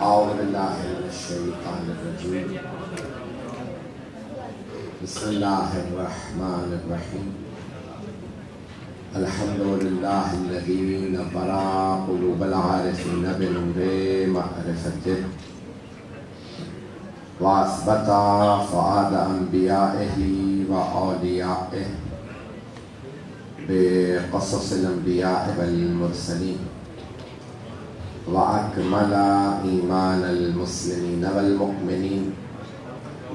أعوذ بالله من الشيطان الرجيم. بسم الله الرحمن الرحيم. الحمد لله الذي نبر قلوب العارفين بنور معرفته وأثبت فؤاد أنبيائه وأوليائه بقصص الأنبياء والمرسلين وأكمل إيمان المسلمين والمؤمنين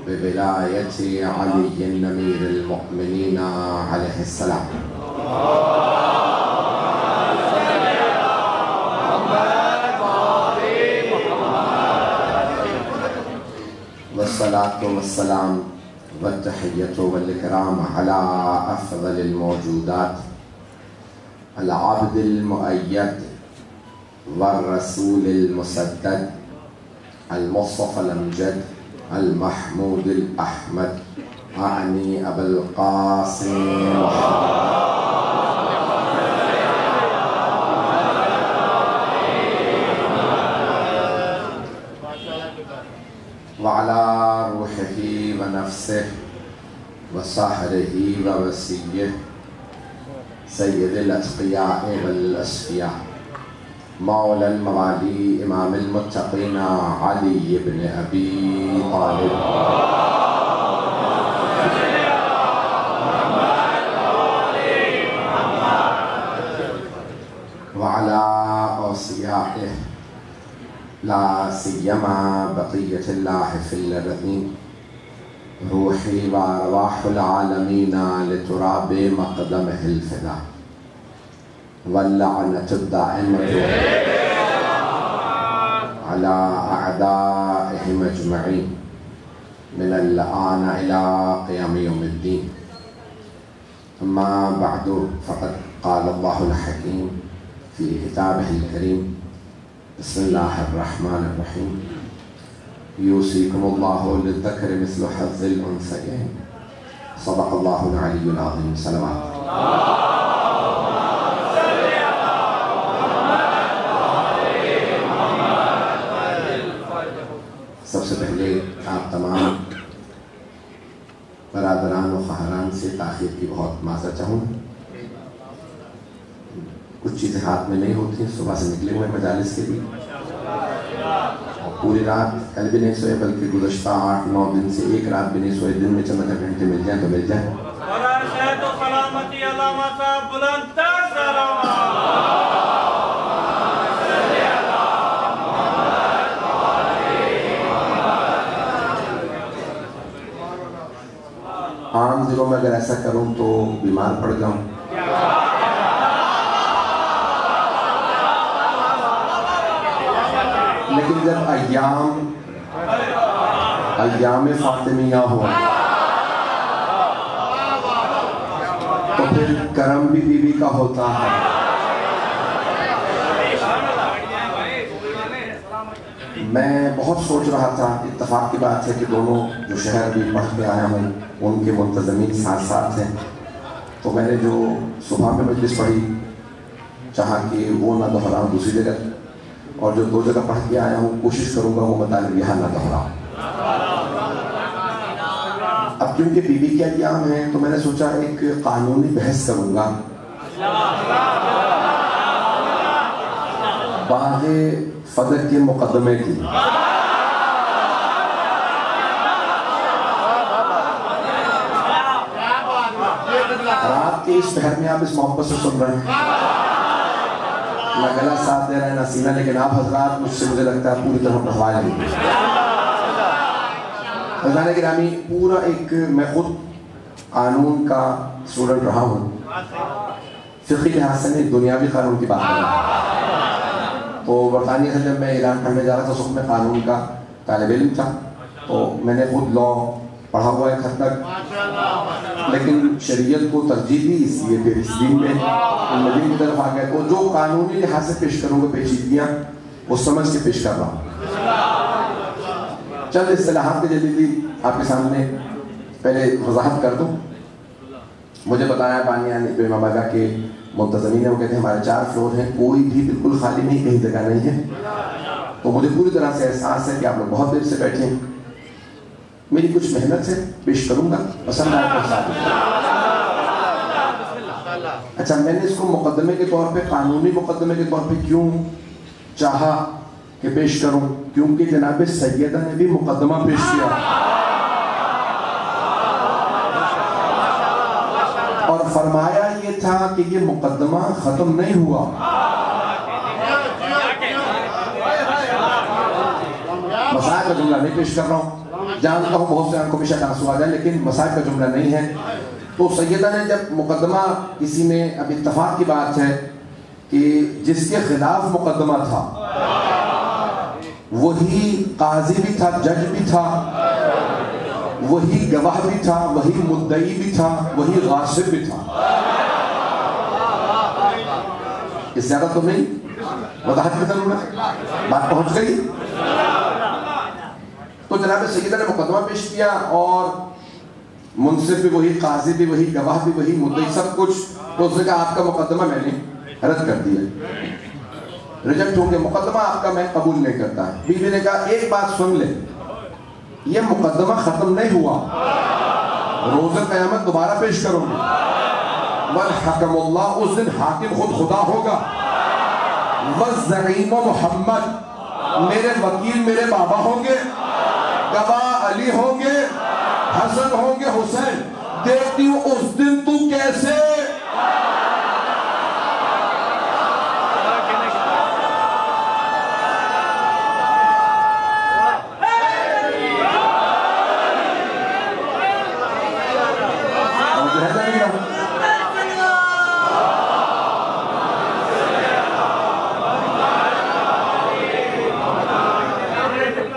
بولاية علي أمير المؤمنين عليه السلام. والصلاة والسلام والتحية والإكرام على أفضل الموجودات العبد المؤيد والرسول المسدد المصطفى الأمجد المحمود الأحمد أعني أبا القاسم وعلى روحه ونفسه وسحره ووسيه سيد الأتقياء والأصفياء مولى الموالي إمام المتقين علي بن أبي طالب وعلى أوصيائه لا سيما بقية الله في الأرضين روحي وأرواح العالمين لتراب مقدمه الفداء واللعنة الدائمة على أعدائهم أجمعين من الآن إلى قيام يوم الدين. أما بعد فقد قال الله الحكيم في كتابه الكريم بسم الله الرحمن الرحيم يوصيكم الله للذكر مثل حظ الأنثيين صدق الله العلي العظيم. صلوات. سب سے پہلے آپ تمام برادران و خواہران سے تاخیر کی بہت معذرت چاہوں. کچھ چیزیں ہاتھ میں نہیں ہوتی ہیں. صبح سے نکلے ہوئے مجالس کے لیے اور پوری رات کل بھی نہیں سوئے بلکہ گزشتہ 8-9 دن سے ایک رات بھی نہیں سوئے. دن میں چند گھنٹے مل جائیں تو مل جائیں. عام دنوں میں اگر ایسا کروں تو بیمار پڑ جاؤں. لیکن جب ایام فاطمیہ ہو تو پھر کرم بھی بیوی کا ہوتا ہے. میں بہت سوچ رہا تھا. اتفاق کی بات ہے کہ دونوں جو شہر بھی پڑھ کے آیا ہوں ان کے منتظمین ساتھ ساتھ ہیں. تو میں نے جو صبح میں مجلس پڑھی چاہا کہ وہ نہ دہراؤں دوسری جگہ, اور جو 2 جگہ پڑھ کے آیا ہوں کوشش کروں گا وہ مطالب یہاں نہ دہراؤں. اب کیونکہ بیوی کے ایام ہیں تو میں نے سوچا ایک قانونی بحث کروں گا. باغ فدق کے مقدمے کی. رات کے اس پہر میں آپ اس محبت سے سن رہے ہیں, نہ گلا ساتھ دے رہے ہیں نہ سینہ, لیکن آپ حضرات مجھ سے مجھے لگتا ہے پوری طرح پڑھوائے نہیں. حضران گرامی, پورا ایک میں خود قانون کا اسٹوڈنٹ رہا ہوں. فقہی لحاظ سے نہیں, دنیاوی قانون کی بات کروں. تو برطانیہ سے جب میں ایران پڑھنے جا رہا تھا اس وقت میں قانون کا طالب علم تھا. تو میں نے خود لا پڑھا ہوا ہے حد تک, لیکن شریعت کو ترجیح دی اس لیے پھر اس دین میں مدین کی طرف آ گئے. تو جو قانونی لحاظ سے پیش کروں گا پیچیدگیاں وہ سمجھ کے پیش کر رہا ہوں. چند اصطلاحات کے جدیدی آپ کے سامنے پہلے وضاحت کر دوں. مجھے بتایا بانیان امام آگا کے منتظمین ہیں, وہ کہتے ہیں ہمارے 4 فلور ہیں, کوئی بھی بالکل خالی نہیں, کہیں جگہ نہیں ہے. تو مجھے پوری طرح سے احساس ہے کہ آپ لوگ بہت دیر سے بیٹھے ہیں. میری کچھ محنت سے پیش کروں گا, پسند آئے تو ساتھ. اچھا, میں نے اس کو مقدمے کے طور پہ, قانونی مقدمے کے طور پہ کیوں چاہا کہ پیش کروں؟ کیونکہ جناب سیدہ نے بھی مقدمہ پیش کیا اور فرمایا یہ تھا کہ یہ مقدمہ ختم نہیں ہوا. مسائل کا جملہ نہیں پیش کر رہا ہوں, جانتا ہوں بہت سے آنکھوں میں شاید آنسو آ جائے, لیکن مسائل کا جملہ نہیں ہے. تو سیدہ نے جب مقدمہ, کسی میں اب اتفاق کی بات ہے کہ جس کے خلاف مقدمہ تھا وہی قاضی بھی تھا, جج بھی تھا, وہی گواہ بھی تھا, وہی مدعی بھی تھا, وہی غاصب بھی تھا. اس زیادہ تو نہیں وضاحت کی ضرورت, بات پہنچ گئی. تو جناب سیدہ نے مقدمہ پیش کیا اور منصف بھی وہی, قاضی بھی وہی, گواہ بھی وہی, مدعی سب کچھ. تو اس نے کہا آپ کا مقدمہ میں نے رد کر دیا, ریجیکٹ ہوں گے, مقدمہ آپ کا میں قبول نہیں کرتا. بیوی نے کہا ایک بات سن لے, یہ مقدمہ ختم نہیں ہوا, روز قیامت دوبارہ پیش کروں گے. والحکم اللہ, اس دن حاکم خود خدا ہوگا. والزعیم محمد, میرے وکیل میرے بابا ہوں گے, گواہ علی ہوں گے, حسن ہوں گے, حسین. دیکھتی ہوں اس دن تو کیسے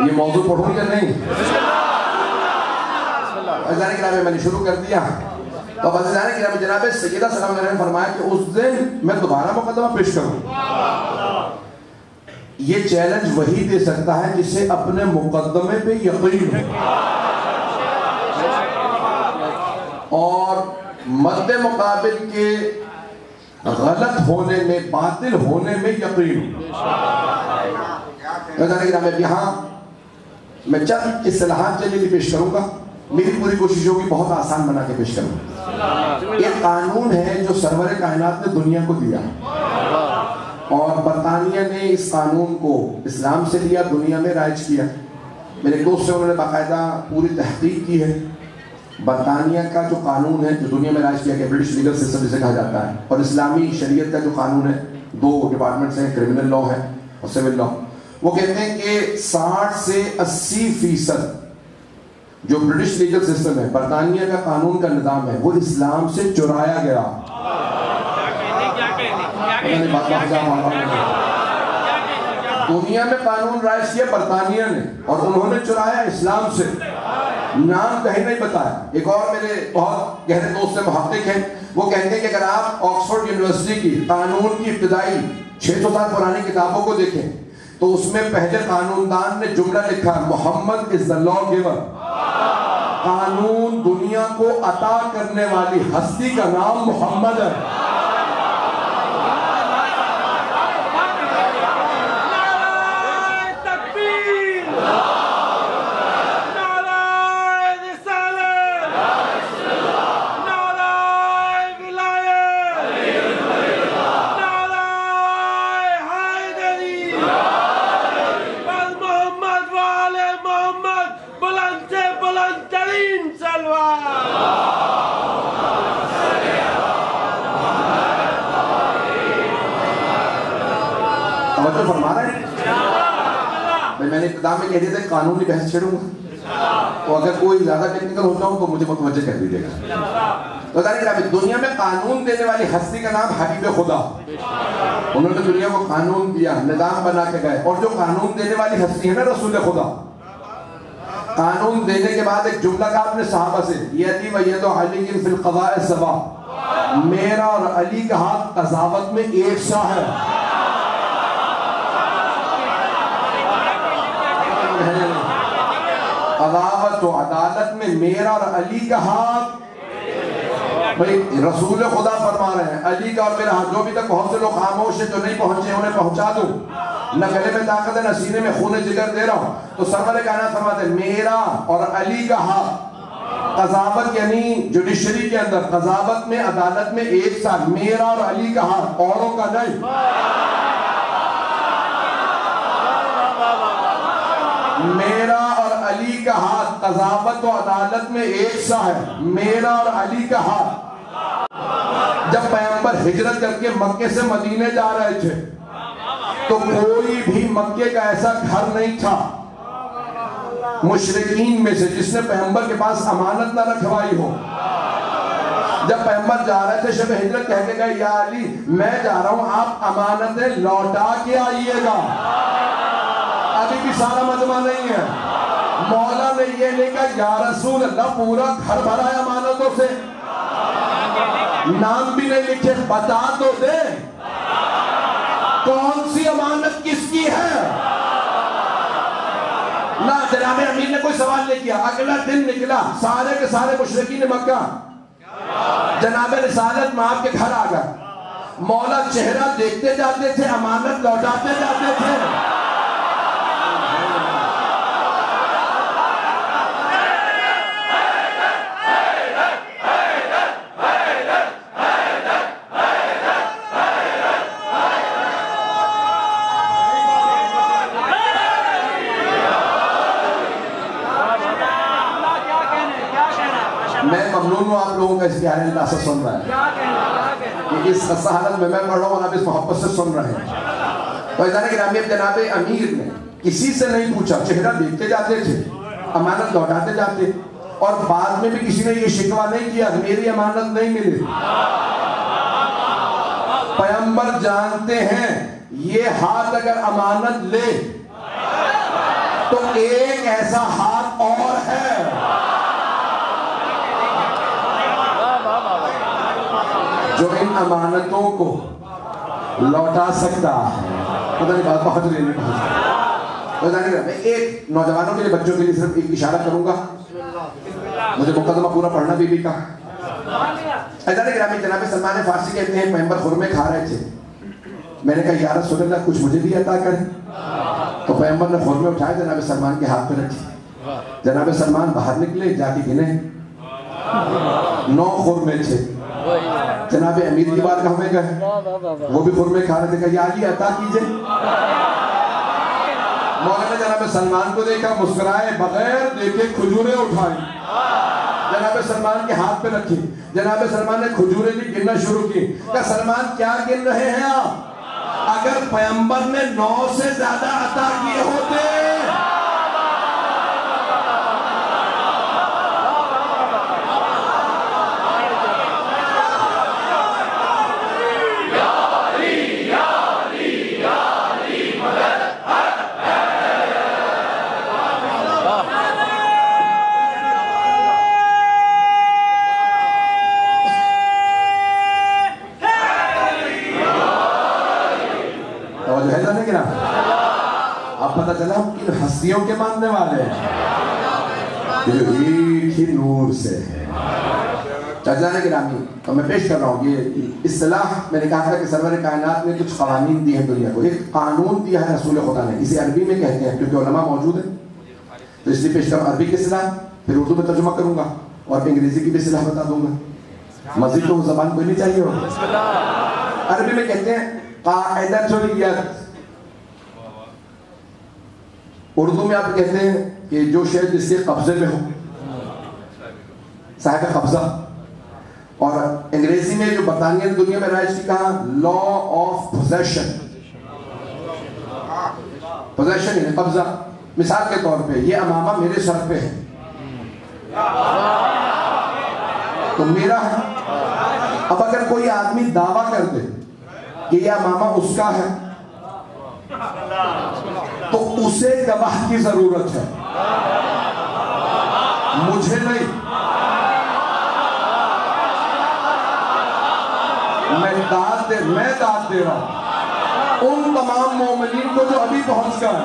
یہ موضوع پڑھوں یا نہیں. عزیزان کرام میں نے شروع کر دیا. تو اب عزیزان کرام جناب سیدہ سلام علیہ نے فرمایا کہ اس دن میں دوبارہ مقدمہ پیش کروں. یہ چیلنج وہی دے سکتا ہے جسے اپنے مقدمے پہ یقین ہو اور مد مقابل کے غلط ہونے میں, باطل ہونے میں یقین ہو. عزیزان کرام یہاں میں چند اصطلاحات چلیے پیش کروں گا. میری پوری کوشش ہوگی بہت آسان بنا کے پیش کروں. ایک قانون ہے جو سرور کائنات نے دنیا کو دیا اور برطانیہ نے اس قانون کو اسلام سے لیا, دنیا میں رائج کیا. میرے ایک دوست سے انہوں نے باقاعدہ پوری تحقیق کی ہے. برطانیہ کا جو قانون ہے جو دنیا میں رائج کیا گیا, برٹش لیگل سسٹم جسے کہا جاتا ہے, اور اسلامی شریعت کا جو قانون ہے, دو ڈپارٹمنٹس ہیں, کرمنل لا ہے اور سول لا. وہ کہتے ہیں کہ 60 سے 80% جو برٹش لیگل سسٹم ہے, برطانیہ کا قانون کا نظام ہے, وہ اسلام سے چرایا گیا. دنیا میں قانون رائج کیا برطانیہ نے اور انہوں نے چرایا اسلام سے. نام کہیں نہیں بتایا. ایک اور میرے بہت گہرے دوست سے محقق ہیں, وہ کہتے ہیں کہ اگر آپ آکسفورڈ یونیورسٹی کی قانون کی ابتدائی 600 سال پرانی کتابوں کو دیکھیں تو اس میں پہلے قانون دان نے جملہ لکھا, محمد از the lawgiver. قانون دنیا کو عطا کرنے والی ہستی کا نام محمد ہے. فرما رہے ہیں میں نے ابتدا میں کہہ دیا تھا قانونی بحث چھیڑوں گا, تو اگر کوئی زیادہ ٹیکنیکل ہوتا ہوں تو مجھے متوجہ کر دیجیے گا. تو دنیا میں قانون دینے والی ہستی کا نام حبیب خدا. انہوں نے دنیا کو قانون دیا, نظام بنا کے گئے, اور جو قانون دینے والی ہستی ہے نا رسول خدا. قانون دینے کے بعد ایک جملہ کہا اپنے صحابہ سے, یدی و ید علی فی القضاء سوا, میرا اور علی کا ہاتھ قضاوت میں ایک سا ہے. قضاوت و عدالت میں میرا اور علی کا ہاتھ. بھئی رسول خدا فرما رہے ہیں علی کا اور میرا ہاتھ. جو بھی تک بہت سے لوگ خاموش ہیں جو نہیں پہنچے انہیں پہنچا دوں. نہ گلے میں طاقت ہے نہ سینے میں خون جگر دے رہا ہوں. تو سرور کائنات فرماتے ہیں میرا اور علی کا ہاتھ قضاوت یعنی جوڈیشری کے اندر قضاوت میں عدالت میں ایک ساتھ میرا اور علی کا ہاتھ اوروں کا نہیں. میرا اور علی کا ہاتھ قضاوت و عدالت میں ایک سا ہے. میرا اور علی کا ہاتھ. جب پیغمبر ہجرت کر کے مکے سے مدینے جا رہے تھے تو کوئی بھی مکے کا ایسا گھر نہیں تھا مشرکین میں سے جس نے پیغمبر کے پاس امانت نہ رکھوائی ہو. جب پیغمبر جا رہے تھے شب ہجرت کہہ کے گئے یا علی میں جا رہا ہوں آپ امانتیں لوٹا کے آئیے گا. ابھی بھی سارا مجمع نہیں ہے. مولا نے یہ نہیں کہا یا رسول اللہ پورا گھر بھرا ہے امانتوں سے نام بھی نہیں لکھے بتا تو دے کون سی امانت کس کی ہے. نہ جناب امیر نے کوئی سوال نہیں کیا. اگلا دن نکلا سارے کے سارے مشرکین مکہ جناب رسالت میں آپ کے گھر آ گئے. مولا چہرہ دیکھتے جاتے تھے امانت لوٹاتے جاتے تھے. میں ممنون ہوں آپ لوگوں کا اس پیارے انداز سے سن رہا ہے کہ اس حالت میں پڑھ رہا ہوں اور آپ اس محبت سے سن رہے ہیں. تو ادارے گرامی اب جناب امیر نے کسی سے نہیں پوچھا چہرہ دیکھتے جاتے تھے امانت لوٹاتے جاتے اور بعد میں بھی کسی نے یہ شکوہ نہیں کیا میری امانت نہیں ملی. پیغمبر جانتے ہیں یہ ہاتھ اگر امانت لے تو ایک ایسا ہاتھ اور ہے جو ان امانتوں کو لوٹا سکتا ہے. پتہ نہیں بات بہت نہیں پہنچ. میں ایک نوجوانوں کے لیے بچوں کے لیے صرف ایک اشارہ کروں گا. مجھے مقدمہ پورا پڑھنا بی بی کا. ادارے گرامی جناب سلمان فارسی کہتے ہیں پیغمبر خورمے کھا رہے تھے. میں نے کہا یا رسول اللہ کچھ مجھے بھی عطا کریں. تو پیغمبر نے خورمے اٹھائے جناب سلمان کے ہاتھ پہ رکھے. جناب سلمان باہر نکلے جا کے گنے 9 خورمے تھے. جناب امیر کی بات کہاں میں گئے وہ بھی خورمے کھا رہے تھے. کہا یا علی عطا کیجئے. مولا نے جناب سلمان کو دیکھا مسکرائے بغیر دیکھے کھجوریں اٹھائیں جناب سلمان کے ہاتھ پہ رکھی. جناب سلمان نے کھجوریں بھی گننا شروع کی. کہا سلمان کیا گن رہے ہیں آپ اگر پیغمبر نے 9 سے زیادہ عطا کیے ہوتے اب پتہ چلا کن ہستیوں کے ماننے والے ہیں جو ایک ہی نور سے ہے. چاچانے گرامی تو میں پیش کر رہا ہوں یہ اصطلاح میں نے کہا تھا کہ سرور کائنات نے کچھ قوانین دی ہیں دنیا کو. ایک قانون دیا ہے رسول خدا نے اسے عربی میں کہتے ہیں کیونکہ علماء موجود ہیں تو اس لیے پیش کروں عربی کی اصطلاح پھر اردو میں ترجمہ کروں گا اور انگریزی کی بھی اصطلاح بتا دوں گا. مزید تو زبان کوئی نہیں چاہیے ہوگا. عربی میں کہتے ہیں قاعدۃ الید. اردو میں آپ کہتے ہیں کہ جو شے جس کے قبضے میں ہو صاحب قبضہ. اور انگریزی میں جو برطانیہ دنیا میں رائج کی کہا لا آف پوزیشن. پوزیشن یعنی قبضہ. مثال کے طور پہ یہ امامہ میرے سر پہ ہے تو میرا ہے. اب اگر کوئی آدمی دعویٰ کر دے کہ یہ امامہ اس کا ہے تو اسے گواہ کی ضرورت ہے مجھے نہیں. میں داد دے رہا ہوں ان تمام مومنین کو جو ابھی پہنچ گئے.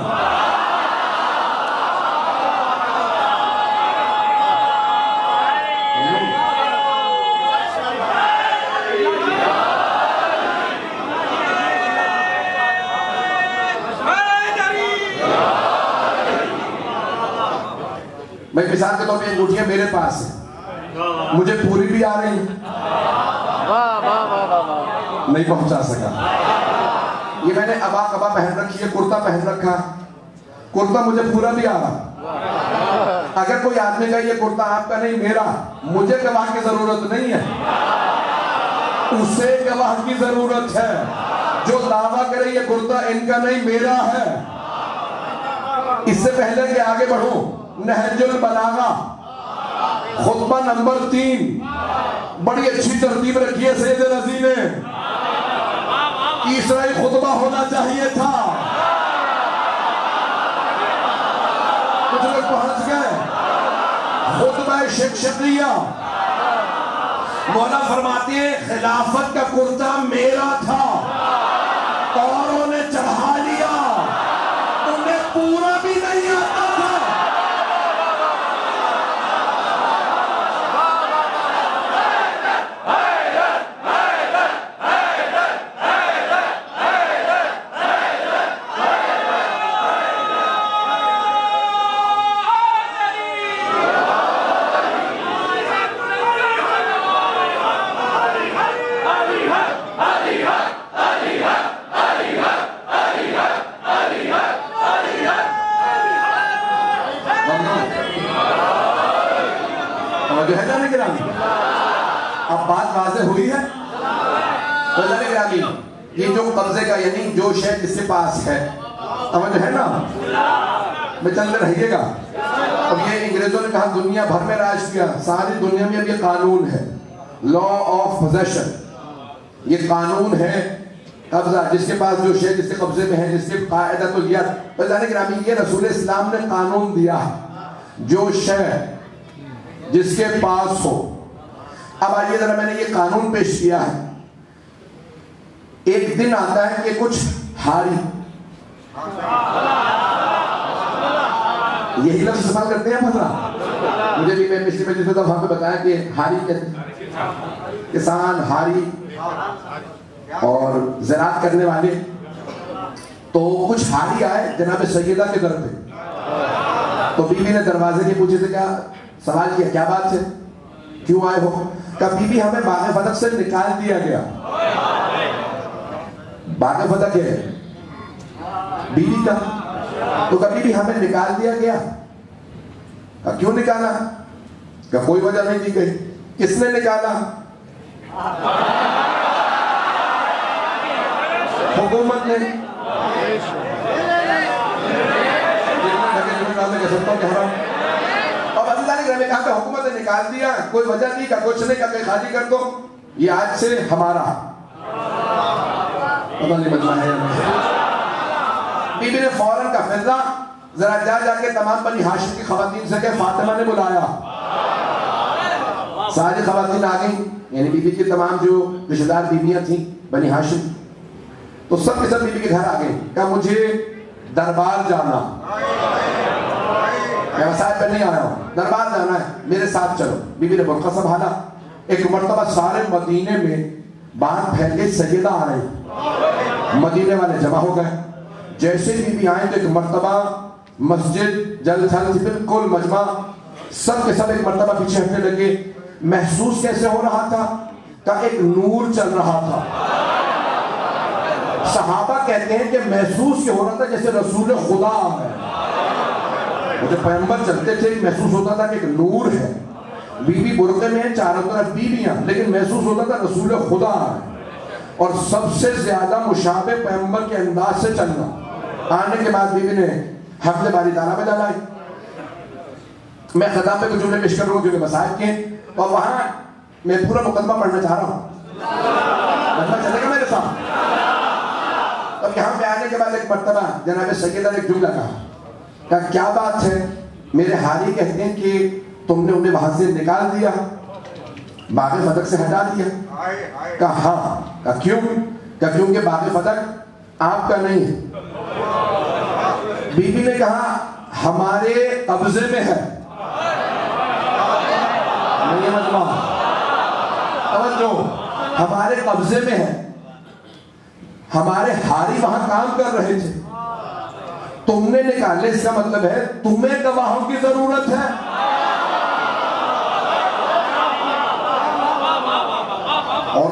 میں مثال کے طور پہ انگوٹھیاں میرے پاس ہیں, مجھے پوری بھی آ رہی ہیں, نہیں پہنچا سکا. یہ میں نے ابا کبا پہن رکھی ہے, کرتا پہن رکھا, کرتا مجھے پورا بھی آ رہا. اگر کوئی آدمی کہے یہ کرتا آپ کا نہیں میرا, مجھے گواہ کی ضرورت نہیں ہے, اسے گواہ کی ضرورت ہے. جو دعویٰ کرے یہ کرتا ان کا نہیں میرا ہے. اس سے پہلے کہ آگے بڑھوں, نہج البلاغہ خطبہ نمبر 3, بڑی اچھی ترتیب رکھی ہے سید رضی نے. تیسرا ہی خطبہ ہونا چاہیے تھا. کچھ لوگ پہنچ گئے. خطبہ شکشقیہ, مولا فرماتے ہیں خلافت کا کرتا میرا تھا, اوروں نے چڑھا لیا, انہیں پورا بھی نہیں آتا تھا. جو ہے جانے گرامی, اب بات واضح ہوئی ہے. تو جانے گرامی, یہ جو قبضے کا یعنی جو شے جس کے پاس ہے, توجہ ہے نا, میں چند رہیے گا. اب یہ انگریزوں نے کہا دنیا بھر میں راج کیا, ساری دنیا میں اب یہ قانون ہے, لا آف پوزیشن. یہ قانون ہے قبضہ, جس کے پاس جو شے جس کے قبضے میں ہے, جس کے قاعدہ تو لیا. تو جانے گرامی, یہ رسول اسلام نے قانون دیا ہے, جو شے جس کے پاس ہو. اب آئیے ذرا, میں نے یہ قانون پیش کیا ہے. ایک دن آتا ہے کہ کچھ ہاری, یہی لفظ استعمال کرتے ہیں حضرا, مجھے بھی میں پچھلی مجلس میں وہاں پہ بتایا کہ ہاری کہتے ہیں, کسان ہاری اور زراعت کرنے والے. تو کچھ ہاری آئے جناب سیدہ کے در پہ. تو بی بی نے دروازے کے پوچھے تھے, کیا سوال کیا, کیا بات ہے, کیوں آئے ہو؟ کہ بی بی ہمیں باغ فتح سے نکال دیا گیا. باغ فتح کیا ہے بی بی کا, تو کبھی بھی ہمیں نکال دیا گیا. کیوں نکالا؟ کہ کوئی وجہ نہیں دی گئی. کس نے نکالا؟ حکومت نے. اور عزیزان گرامی نے کہا کہ حکومت نے نکال دیا, کوئی وجہ نہیں, کا کچھ نہیں, کا کہ خالی کر دو, یہ آج سے ہمارا. پتہ نہیں مجمع ہے. بی بی نے فوراً کا فیصلہ, ذرا جا کے تمام بنی ہاشم کی خواتین سے کہ فاطمہ نے بلایا. ساری خواتین آ گئیں, یعنی بی بی کی تمام جو رشتہ دار بیویاں تھیں بنی ہاشم, تو سب کے سب بی بی کے گھر آ گئے. کہا مجھے دربار جانا, میں وسائل پہ نہیں آیا ہوں, دربار جانا ہے, میرے ساتھ چلو. بی بی نے برقع سنبھالا. ایک مرتبہ سارے مدینے میں بات پھیل گئی, سیدہ آ رہی. مدینے والے جمع ہو گئے. جیسے بی بی آئیں تو ایک مرتبہ مسجد جل تھل تھی, بالکل مجمع, سب کے سب ایک مرتبہ پیچھے ہٹنے لگے. محسوس کیسے ہو رہا تھا؟ کہ ایک نور چل رہا تھا. صحابہ کہتے ہیں کہ محسوس یہ ہو رہا تھا جیسے رسول خدا ہے. جب پیغمبر چلتے تھے محسوس ہوتا تھا کہ ایک نور ہے. بی بی برقعے میں ہیں, چاروں طرف بیویاں, لیکن محسوس ہوتا تھا رسول خدا ہے. اور سب سے زیادہ مشابہ پیغمبر کے انداز سے چلنا. آنے کے بعد بی بی نے حفظ باری تعالیٰ میں ڈالا. میں خطاب پہ کچھ جملے پیش کر رہا ہوں کیونکہ مسائل کے, اور وہاں میں پورا مقدمہ پڑھنا چاہ رہا ہوں. مطلب چلے گا میرے ساتھ؟ اب یہاں پہ آنے کے بعد ایک مرتبہ جناب سیدہ نے ایک جملہ کہا, کیا بات ہے, میرے حالی کہتے ہیں کہ تم نے انہیں وہاں سے نکال دیا, باغ فتح سے ہٹا دیا. کہا ہاں. کہا کیوں؟ کہا کیونکہ باغ فتح آپ کا نہیں ہے. بی بی نے کہا ہمارے قبضے میں ہے. ہمارے قبضے میں ہے, ہمارے ہاری وہاں کام کر رہے تھے, تم نے نکالے. اس کا مطلب ہے تمہیں گواہوں کی ضرورت ہے.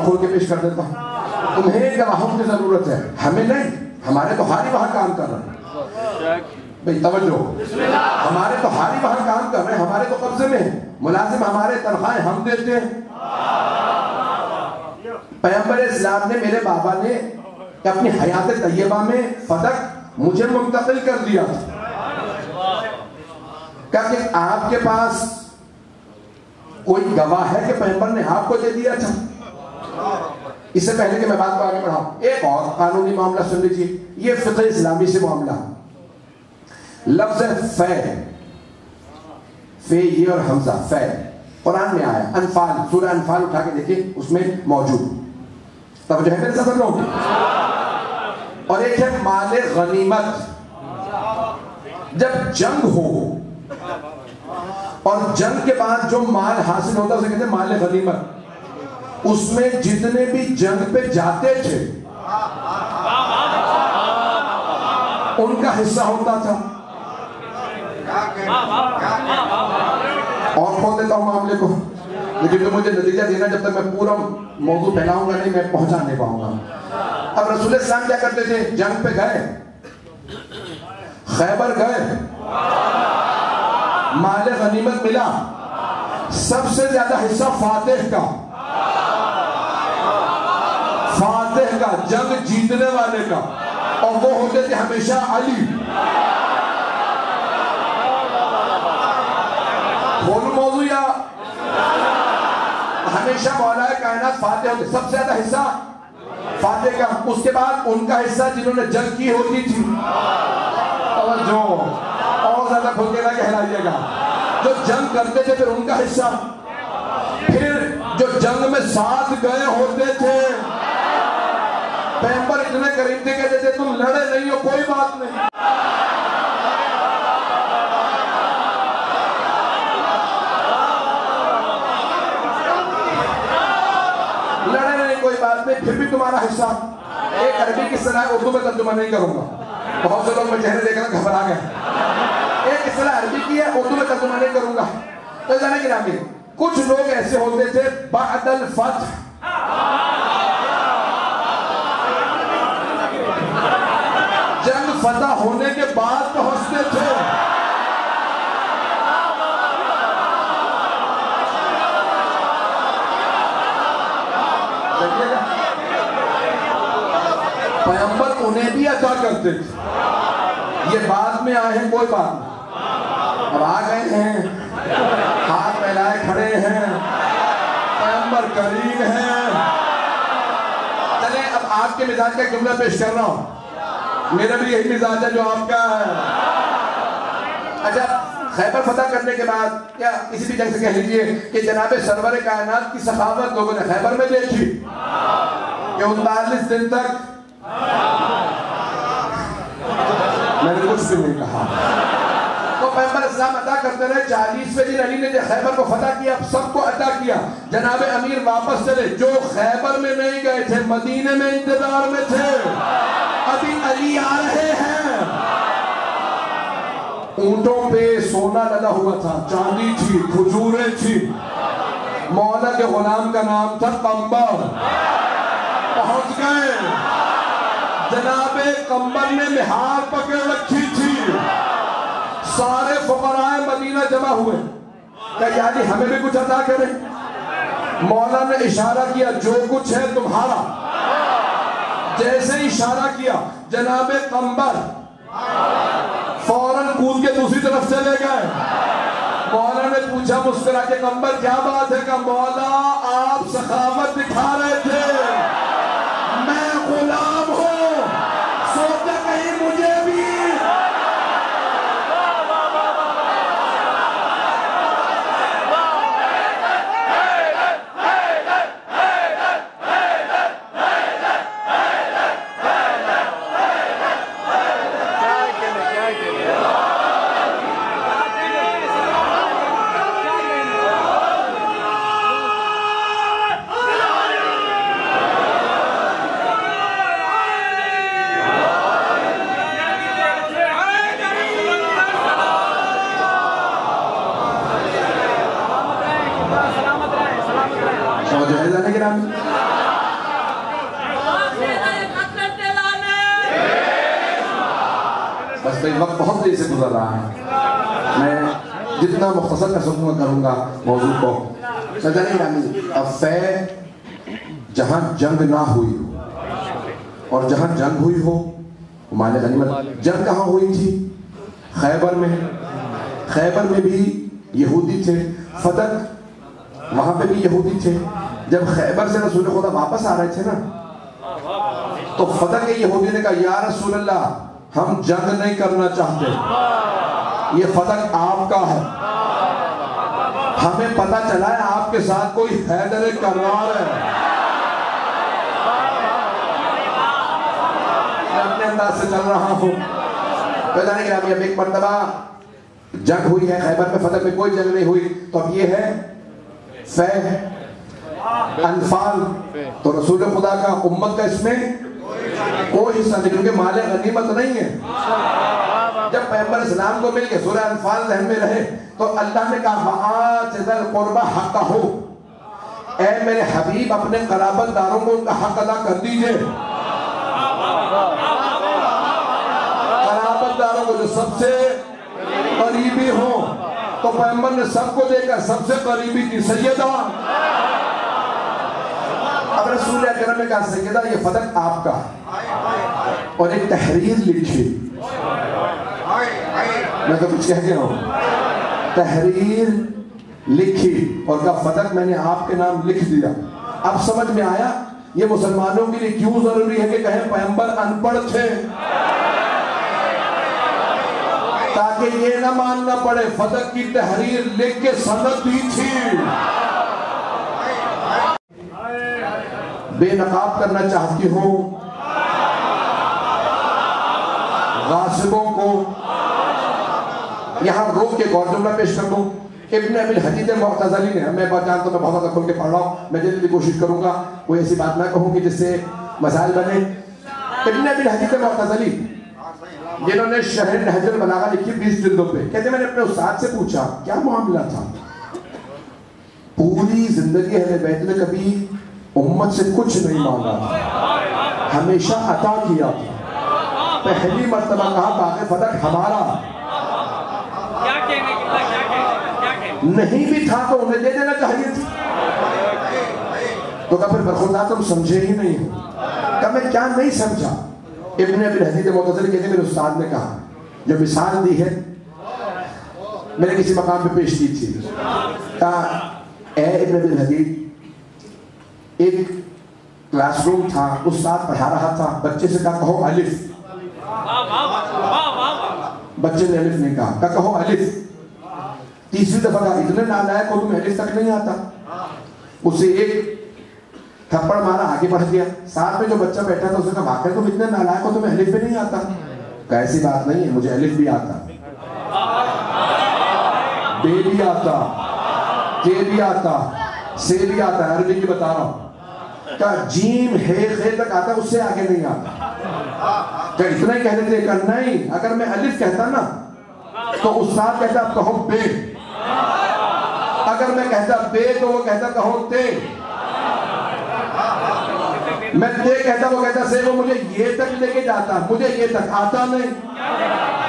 آنکھ کھول کے پیش کر دیتا ہوں. تمہیں گواہوں کی ضرورت ہے, ہمیں نہیں. ہمارے تو ہاری وہاں کام کر رہے ہیں. بھئی توجہ, ہمارے تو ہاری وہاں کام کر رہے ہیں, ہمارے تو قبضے میں ہیں, ملازم ہمارے, تنخواہیں ہم دیتے ہیں. پیغمبر اسلام نے, میرے بابا نے اپنی حیات طیبہ میں فدق مجھے منتقل کر دیا کہ آپ کے پاس کوئی گواہ ہے کہ پیغمبر نے آپ کو دے دیا تھا. اس سے پہلے کہ میں بات کو آگے بڑھاؤں, ایک اور قانونی معاملہ سن لیجیے. یہ فقہ اسلامی سے معاملہ. لفظ فے یہ اور حمزہ فے قرآن میں آیا. انفال, سورہ انفال اٹھا کے دیکھیں, اس میں موجود. توجہ ہے میرے ساتھ لوگ. اور ایک ہے مال غنیمت. جب جنگ ہو اور جنگ کے بعد جو مال حاصل ہوتا ہے اسے کہتے ہیں مال غنیمت. اس میں جتنے بھی جنگ پہ جاتے تھے ان کا حصہ ہوتا تھا. اور کھول دیتا ہوں معاملے کو, لیکن تو مجھے نتیجہ دینا, جب تک میں پورا موضوع پھیلاؤں گا نہیں میں پہنچا نہیں پاؤں گا. اب رسول اسلام کیا کرتے تھے, جنگ پہ گئے, خیبر گئے, مال غنیمت ملا, سب سے زیادہ حصہ فاتح کا, فاتح کا, جنگ جیتنے والے کا, اور وہ ہوتے تھے ہمیشہ علی. بولو موضوع یا ہمیشہ مولا کائنات فاتح ہوتے, سب سے زیادہ حصہ فاتح کا. اس کے بعد ان کا حصہ جنہوں نے جنگ کی ہوتی تھی. توجہ, اور زیادہ کھل کے نہ کہلائیے گا. جو جنگ کرتے تھے پھر ان کا حصہ, پھر جو جنگ میں ساتھ گئے ہوتے تھے. پیغمبر اتنے قریب تھے کہتے تھے تم لڑے نہیں ہو کوئی بات نہیں, لڑے نہیں کوئی بات نہیں, پھر بھی تمہارا حصہ. ایک عربی کی اصطلاح اردو میں ترجمہ نہیں کروں گا, بہت سے لوگ میں چہرے دیکھ کر گھبرا گئے. ایک اصطلاح عربی کی ہے, اردو میں ترجمہ نہیں کروں گا. تو جانے کی نامی کچھ لوگ ایسے ہوتے تھے بعد الفتح, جنگ فتح ہونے کے بعد پہنچتے تھے. پیغمبر انہیں بھی عطا کرتے تھے. یہ بعد میں آئے ہیں کوئی بات نہیں, اب آ گئے ہیں, ہاتھ پھیلائے کھڑے ہیں, پیغمبر کریم ہیں. چلیں اب آپ کے مزاج کا جملہ پیش کر رہا ہوں, میرا بھی یہی مزاج ہے جو آپ کا ہے. اچھا, خیبر فتح کرنے کے بعد یا کسی بھی جنگ سے کہہ لیجئے کہ جناب سرور کائنات کی سخاوت لوگوں نے خیبر میں دیکھی کہ 39 دن تک میں نے کچھ بھی نہیں کہا. تو پیغمبر اسلام عطا کرتے رہے. 40ویں دن علی نے جو خیبر کو فتح کیا, سب کو عطا کیا. جناب امیر واپس چلے, جو خیبر میں نہیں گئے تھے مدینے میں انتظار میں تھے, ابھی علی آ رہے ہیں. اونٹوں پہ سونا لگا ہوا تھا, چاندی تھی, کھجوریں تھی. مولا کے غلام کا نام تھا قمبر. پہنچ گئے, جناب قمبر نے مہار پکڑ رکھی تھی. سارے فقراء مدینہ جمع ہوئے کہ یعنی ہمیں بھی کچھ عطا کریں. مولا نے اشارہ کیا, جو کچھ ہے تمہارا. جیسے اشارہ کیا, جناب قمبر فوراً کود کے دوسری طرف چلے گئے. مولا نے پوچھا مسکرا کے, قمبر کیا بات ہے؟ کہ مولا آپ سخاوت دکھا رہے تھے, میں غلام ہوں, سوچا کہیں مجھے بھی. بس بھائی وقت بہت دیر سے گزر رہا ہے، میں جتنا مختصر کر سکوں گا کروں گا موضوع کو. اب فے جہاں جنگ نہ ہوئی ہو اور جہاں جنگ ہوئی ہو مال غنیمت. جنگ کہاں ہوئی تھی؟ خیبر میں. خیبر میں بھی یہودی تھے، فتح وہاں پہ بھی یہودی تھے. جب خیبر سے رسول خدا واپس آ رہے تھے نا تو فتح کے یہودی نے کہا یا رسول اللہ ہم جنگ نہیں کرنا چاہتے، یہ فتح آپ کا ہے، ہمیں پتہ چلا ہے آپ کے ساتھ کوئی حیدر کرار ہے. میں اپنے انداز سے چل رہا ہوں. جانے گرامی اب ایک مرتبہ جنگ ہوئی ہے خیبر میں، فتح میں کوئی جنگ نہیں ہوئی، تو اب یہ ہے فے انفال. تو رسول خدا کا امت کا اس میں کوئی حصہ نہیں کیونکہ مال غنیمت نہیں ہے. جب پیغمبر اسلام کو مل کے سورہ انفال ذہن میں رہے تو اللہ نے کہا وَآتِ ذَا الْقُرْبَى حَقَّهُ، اے میرے حبیب اپنے قرابت داروں کو ان کا حق ادا کر دیجئے. قرابت داروں کو جو سب سے قریبی ہوں، تو پیغمبر نے سب کو دے کر سب سے قریبی کی سیدہ. اب رسول اکرم نے کہا سیدہ یہ فتح آپ کا، اور ایک تحریر لکھی. میں تو کچھ کہہ گیا ہوں. تحریر لکھی اور کہا فتح میں نے آپ کے نام لکھ دیا. اب سمجھ میں آیا یہ مسلمانوں کے لیے کیوں ضروری ہے کہ کہیں پیغمبر ان پڑھ تھے، تاکہ یہ نہ ماننا پڑے فتح کی تحریر لکھ کے سند دی تھی. بے نقاب کرنا چاہتی ہوں غاصبوں کو. یہاں روک کے غور جملہ پیش کر دوں. ابن ابی الحدید معتزلی نے، میں بات جانتا ہوں میں بہت زیادہ کھول کے پڑھ رہا ہوں، میں جلدی کوشش کروں گا کوئی ایسی بات نہ کہوں کہ جس سے مسائل بنے. ابن ابی الحدید معتزلی جنہوں نے شرح نہج البلاغہ لکھی 20 جلدوں پہ، کہتے ہیں میں نے اپنے استاد سے پوچھا کیا معاملہ تھا. پوری زندگی اہل بیت نے کبھی امت سے کچھ نہیں مانگا تھا، ہمیشہ عطا کیا تھا. پہلی مرتبہ کہا باغ فتح ہمارا نہیں بھی تھا تو انہیں دے دینا چاہیے تھی. تو کہا پھر برخوردار تم سمجھے ہی نہیں ہو. کہا میں کیا نہیں سمجھا. ابن ابی الحدید معتزلی کہتے ہیں میرے استاد نے کہا جو مثال دی ہے میں نے کسی مقام پہ پیش کی تھی. کہا اے ابن ابی الحدید ایک کلاس روم تھا، استاد پڑھا رہا تھا، بچے سے کہا کہو الف. بچے نے الف نہیں کہا، کہو الف. تیسری دفعہ کہا اتنے نالائق ہو تمہیں الف تک نہیں آتا. اسے ایک تھپڑ مارا آگے بڑھ گیا. ساتھ میں جو بچہ بیٹھا تھا اس نے کہا واقعی تم اتنے نالائق ہو تمہیں الف بھی نہیں آتا. کہا ایسی بات نہیں ہے مجھے الف بھی آتا، بے بھی آتا، کے بھی آتا، سے بھی آتا ہے، عربی کی بتا رہا ہوں. کہا جیم ہے خے تک آتا ہے، اس سے آگے نہیں آتا. کہا اتنا ہی کہہ دیتے کہ نہیں اگر میں الف کہتا نا تو استاد کہتا اب کہو بے، اگر میں کہتا بے تو وہ کہتا کہو تے، میں تے کہتا وہ کہتا سے. وہ مجھے یہ تک لے کے جاتا، مجھے یہ تک آتا نہیں.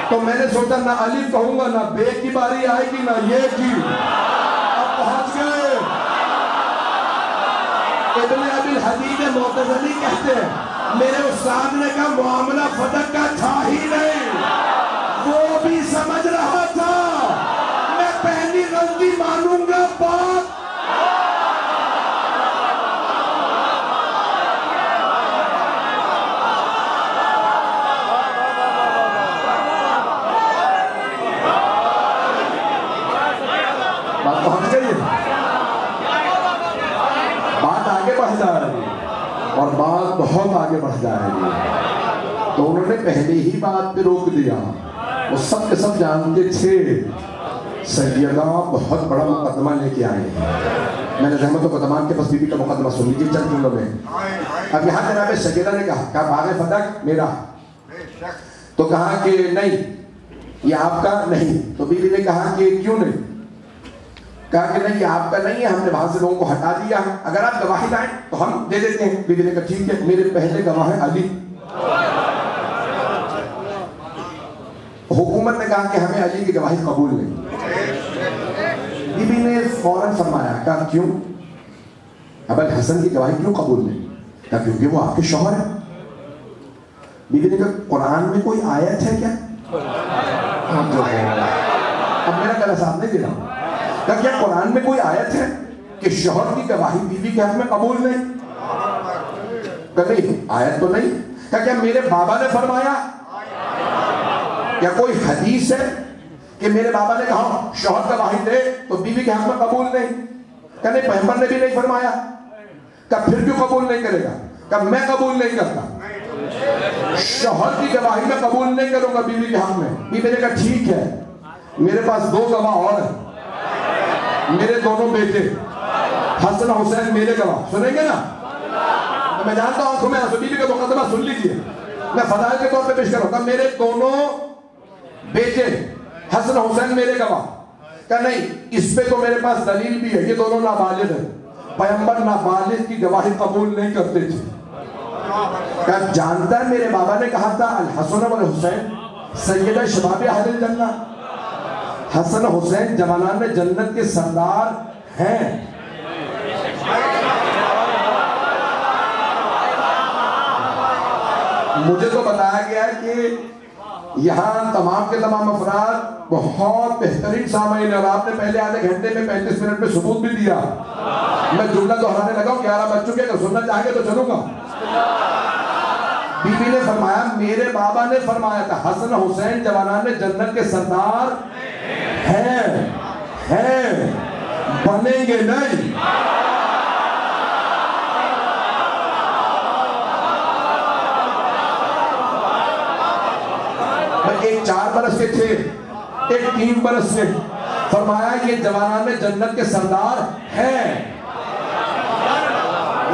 تو میں نے سوچا نہ الف کہوں گا نہ بے کی باری آئے گی نہ یہ کی. اب پہنچ گئے. ابن ابی الحدید معتزلی کہتے ہیں میرے استاد نے کہا معاملہ فتح کا تھا ہی نہیں. وہ بھی سمجھ رہا تھا میں پہلی غلطی مانوں گا بات. بات پہنچ گئی ہے، بات آگے بڑھ جا رہی ہے اور بات بہت آگے بڑھ جا رہی ہے. تو انہوں نے پہلے ہی بات پہ روک دیا. وہ سب کے سب جانتے تھے سیدہ بہت بڑا مقدمہ لے کے آئے ہیں. میں نے رحمت و قدمان کے پاس بی بی کا مقدمہ سن لیجیے چند جملوں میں. اب یہاں جناب سیدہ نے کہا باغ فتح میرا، تو کہا کہ نہیں یہ آپ کا نہیں. تو بی بی نے کہا کہ کیوں نہیں؟ کہا کہ نہیں یہ آپ کا نہیں ہے، ہم نے وہاں سے لوگوں کو ہٹا دیا ہے، اگر آپ گواہی دائیں تو ہم دے دیتے ہیں. بی بی نے کہا ٹھیک ہے میرے پہلے گواہ ہیں علی. حکومت نے کہا کہ ہمیں علی کی گواہی قبول نہیں. بی بی نے فوراً فرمایا, کہا کیوں؟ اب الحسن کی گواہی کیوں قبول نہیں؟ کہا کیونکہ وہ آپ کے شوہر ہیں. بی بی نے کہا قرآن میں کوئی آیت ہے کیا؟ اب میرا گلا صاحب نہیں دے رہا. کہا کیا قرآن میں کوئی آیت ہے کہ شوہر کی گواہی بیوی کے حق میں قبول نہیں؟ کہا نہیں, آیت تو نہیں. کہا کیا میرے بابا نے فرمایا؟ کیا کوئی حدیث ہے کہ میرے بابا نے کہا شوہر گواہی دے تو بیوی کے حق میں قبول نہیں؟ کہا نہیں, پیغمبر نے بھی نہیں فرمایا. کہا پھر کیوں قبول نہیں کرے گا؟ کہا میں قبول نہیں کرتا, شوہر کی گواہی میں قبول نہیں کروں گا بیوی کے حق میں. بیوی نے کہا ٹھیک ہے, میرے پاس 2 گواہ اور ہیں, میرے دونوں بیٹے حسن حسین میرے گواہ. سنیں گے نا؟ میں جانتا ہوں آنکھوں میں آنسو. بیوی کا مقدمہ سن لیجئے, میں فضائل کے طور پہ پیش کروں گا. میرے دونوں بیٹے حسن حسین میرے گواہ. کہا نہیں, اس پہ تو میرے پاس دلیل بھی ہے, یہ دونوں نابالغ ہیں, پیغمبر نابالغ کی گواہی قبول نہیں کرتے تھے. کہا جانتا ہے میرے بابا نے کہا تھا الحسن والحسین سیدہ شباب اہل الجنہ, حسن حسین جوانان جنت کے سردار ہیں. مجھے تو بتایا گیا ہے کہ یہاں تمام کے تمام افراد بہت بہترین سامعین ہیں, اور آپ نے پہلے آدھے گھنٹے میں 35 منٹ میں ثبوت بھی دیا. میں جملہ دہرانے لگا ہوں, 11 بج چکے, اگر سننا چاہیں گے تو چلوں گا. بی بی نے فرمایا میرے بابا نے فرمایا تھا حسن حسین جوانان جنت کے سردار ہیں, بنیں گے نہیں. ایک 4 برس کے تھے, ایک 3 برس سے. فرمایا یہ جوانان جنت کے سردار ہیں,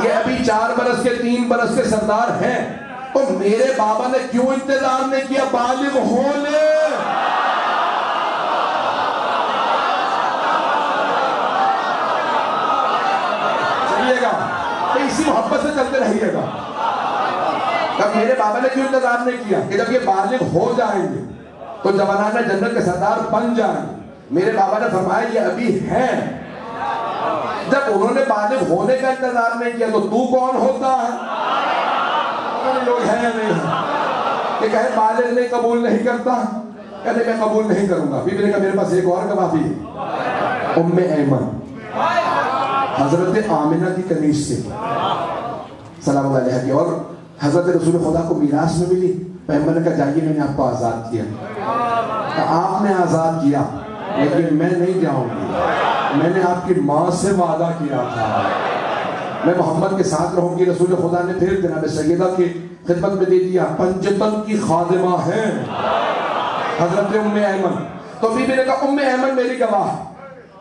یہ ابھی 4 برس کے 3 برس کے سردار ہیں. تو میرے بابا نے کیوں انتظار نہیں کیا بالغ ہونے؟ چلیے گا اسی محبت سے چلتے رہیے گا. تب میرے بابا نے کیوں انتظار نہیں کیا کہ جب یہ بالغ ہو جائیں گے تو جوانان جنت کے سردار بن جائیں گے؟ میرے بابا نے فرمایا یہ ابھی ہیں. جب انہوں نے بالغ ہونے کا انتظار نہیں کیا تو کون ہوتا ہے؟ لوگ ہیں یا نہیں ہیں کہ کہے بالغ نہیں قبول نہیں کرتا, کہتے میں قبول نہیں کروں گا. بی بی نے کہا میرے پاس ایک اور گواہ بھی ہے, ام ایمن حضرت آمنہ کی کنیز سے سلام اللہ علیہ کی, اور حضرت رسول خدا کو میراث میں ملی. پیغمبر نے کہا جائیے میں نے آپ کو آزاد کیا. آپ نے آزاد کیا لیکن میں نہیں جاؤں گی, میں نے آپ کی ماں سے وعدہ کیا تھا میں محمد کے ساتھ رہوں گی. رسول خدا نے پھر جناب سیدہ کی خدمت میں دے دیا, پنجتن کی خادمہ ہیں حضرت ام ایمن. تو بی بی نے کہا ام ایمن میری گواہ.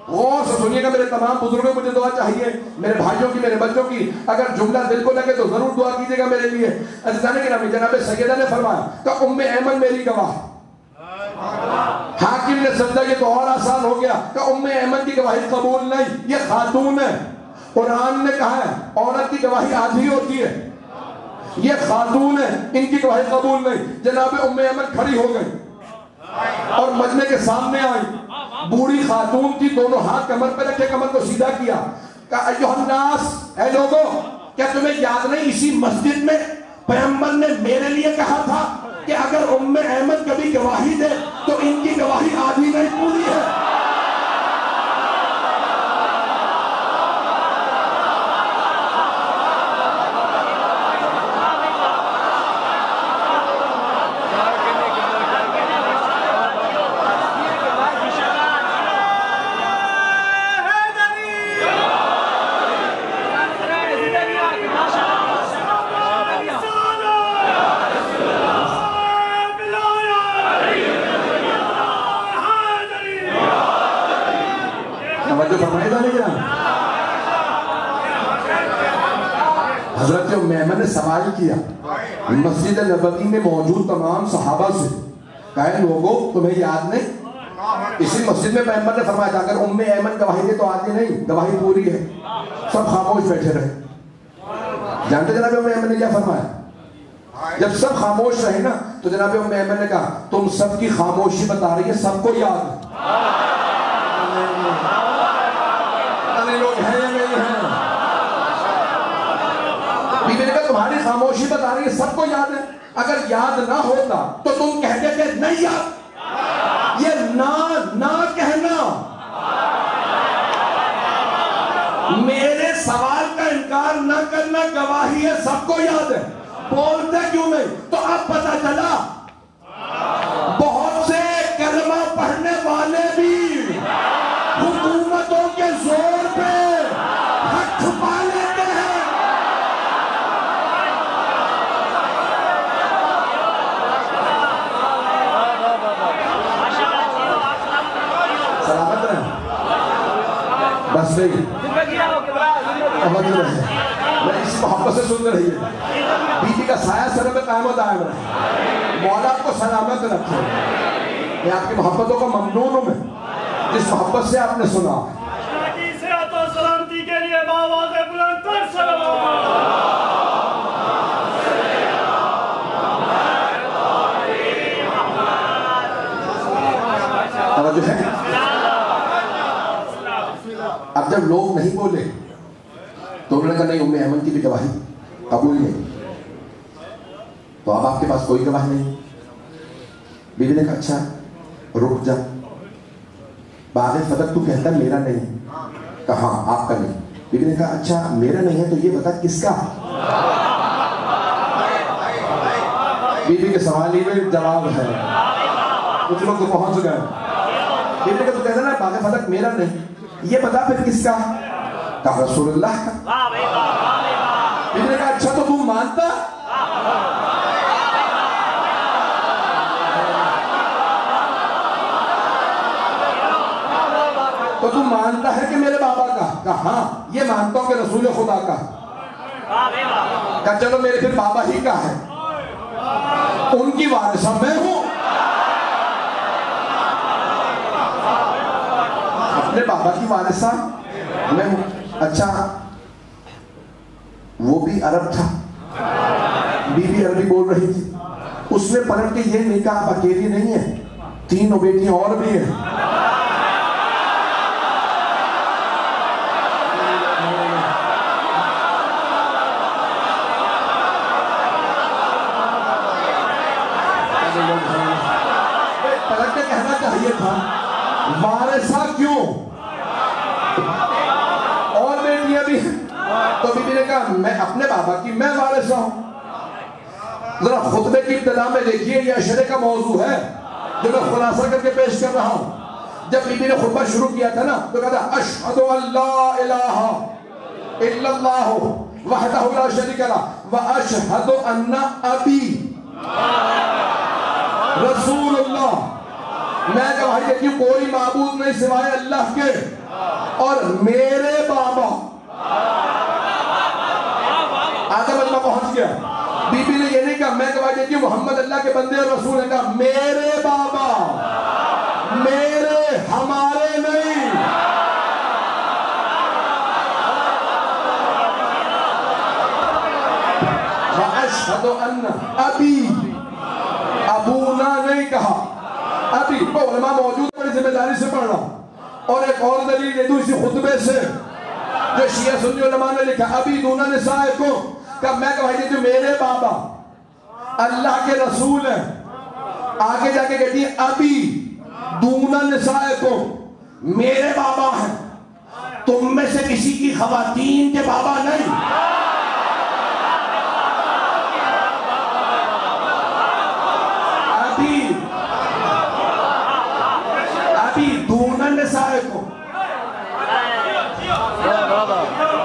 غور سے سنیے گا میرے تمام بزرگوں, مجھے دعا چاہیے, میرے بھائیوں کی, میرے بچوں کی. اگر جملہ دل کو لگے تو ضرور دعا کیجیے گا میرے لیے. عزیزان گرامی, جناب سیدہ نے فرمایا کہ ام ایمن میری گواہ. حاکم نے سمجھا یہ تو اور آسان ہو گیا کہ ام ایمن کی گواہی قبول نہیں, یہ خاتون ہے. قرآن نے کہا ہے عورت کی گواہی آدھی ہوتی ہے, یہ خاتون ہے, ان کی گواہی قبول نہیں. جناب ام ایمن کھڑی ہو گئی اور مجمع کے سامنے آئی. بوڑھی خاتون تھی, دونوں ہاتھ کمر پہ رکھے, کمر کو سیدھا کیا. کہا ایھا الناس, اے لوگو, کیا تمہیں یاد نہیں اسی مسجد میں پیغمبر نے میرے لیے کہا تھا کہ اگر ام ایمن کبھی گواہی دے تو ان کی گواہی آدھی نہیں پوری ہے. حضرت ام ایمن نے سوال کیا مسجد نبوی میں موجود تمام صحابہ سے, کہا لوگوں تمہیں یاد نہیں اسی مسجد میں پیغمبر نے فرمایا تھا اگر ام ایمن گواہی دے تو آتی نہیں, گواہی پوری ہے. سب خاموش بیٹھے رہے. جانتے جناب ام ایمن نے کیا فرمایا؟ جب سب خاموش رہے نا تو جناب ام ایمن نے کہا تم سب کی خاموشی بتا رہی ہے سب کو یاد ہے. لوگ ہیں یا نہیں ہیں؟ بیوی نے کہا تمہاری خاموشی بتا رہی ہے سب کو یاد ہے. اگر یاد نہ ہوتا تو تم کہتے کہ نہیں یاد. یہ نہ کہنا میرے سوال کا انکار نہ کرنا گواہی ہے سب کو یاد ہے. بولتے کیوں نہیں؟ تو اب پتہ چلا بہت سے کلمہ پڑھنے والے بھی حکومتوں کے زور پہ حق چھپا لیتے ہیں. سلامت رہیں بس نہیں میں اس محبت سے سنتے رہیے. بیوی کا سایہ سر میں قائم و دائم رہے. مولا آپ کو سلامت رکھے. میں آپ کی محبتوں کا ممنون ہوں. میں جس محبت سے آپ نے سنا سلامتی کے لیے باواز بلند تر سلام. توجہ ہے. اب جب لوگ نہیں بولے تو انہوں نے کہا نہیں ام ایمن کی بھی گواہی قبول نہیں. تو اب آپ کے پاس کوئی گواہ نہیں. بیوی نے کہا اچھا رک جا. باغ فتح تو کہتا میرا نہیں. کہا آپ کا نہیں. بیوی نے کہا اچھا میرا نہیں ہے تو یہ بتا کس کا. بیوی کے سوال ہی میں جواب ہے. کچھ لوگ تو پہنچ گئے. بیوی نے کہا تو کہتا نا باغ فتح میرا نہیں یہ بتا پھر کس کا. کہا رسول اللہ کا. بیوی نے کہا اچھا تو تم مانتا. تو تم مانتا ہے کہ میرے بابا کا. کہا ہاں یہ مانتا ہوں کہ رسول خدا کا. کہا چلو میرے پھر بابا ہی کا ہے. ان کی وارثہ میں ہوں. اپنے بابا کی وارثہ میں ہوں. اچھا وہ بھی عرب تھا. بیوی عربی بول رہی تھی. اس نے پلٹ کے یہ نہیں کہا آپ اکیلی نہیں ہے 3 بیٹیاں اور بھی ہیں. پلٹ کے کہنا چاہیے تھا وارثہ کیوں اور بیٹیاں بھی ہیں. تو بیوی نے کہا میں اپنے بابا کی میں وارثہ ہوں. ذرا خطبے کی ابتدا میں دیکھیے یہ اشرے کا موضوع ہے جو میں خلاصہ کر کے پیش کر رہا ہوں. جب بیوی نے خطبہ شروع کیا تھا نا تو کہا تھا اشہد ان لا الہ الا اللہ وحدہ لا شریک لہ واشہد ان ابی رسول اللہ. میں گواہی دیتی ہوں کوئی معبود نہیں سوائے اللہ کے اور میرے بابا. آدھا مجمع پہنچ گیا. بی بی نے یہ نہیں کہا میں گواہی دیتی ہوں محمد اللہ کے بندے اور رسول. نے کہا میرے بابا میرے ہمارے نہیں. وَأَشْهَدُ أَنَّ أَبِي ابونا نہیں کہا ابھی. علماء موجود بڑی ذمہ داری سے پڑھ رہا ہوں. اور ایک اور دلیل دے دوں اسی خطبے سے جو شیعہ سنی علماء نے لکھا ابھی دون نسائکم. کہ میں گواہی دیتی ہوں میرے بابا اللہ کے رسول ہیں. آگے جا کے کہتی ہے ابھی دون نسائکم میرے بابا ہیں. تم میں سے کسی کی خواتین کے بابا نہیں.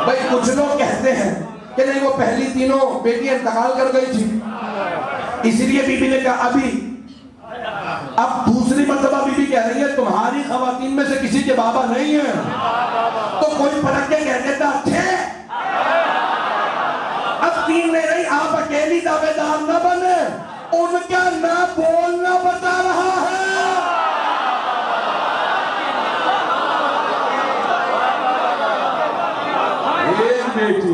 بھائی کچھ لوگ کہتے ہیں کہ نہیں وہ پہلی تینوں بیٹی انتقال کر گئی تھی اسی لیے بی بی نے کہا ابھی. اب دوسری مرتبہ بی بی کہہ رہی ہے تمہاری خواتین میں سے کسی کے بابا نہیں ہیں. تو کوئی پلٹ کے کہہ دیتا تھے. اب 3 نہیں رہی آپ اکیلی دعوے دار نہ بنے. ان کا نہ بولنا بتا رہا ہے. بیٹی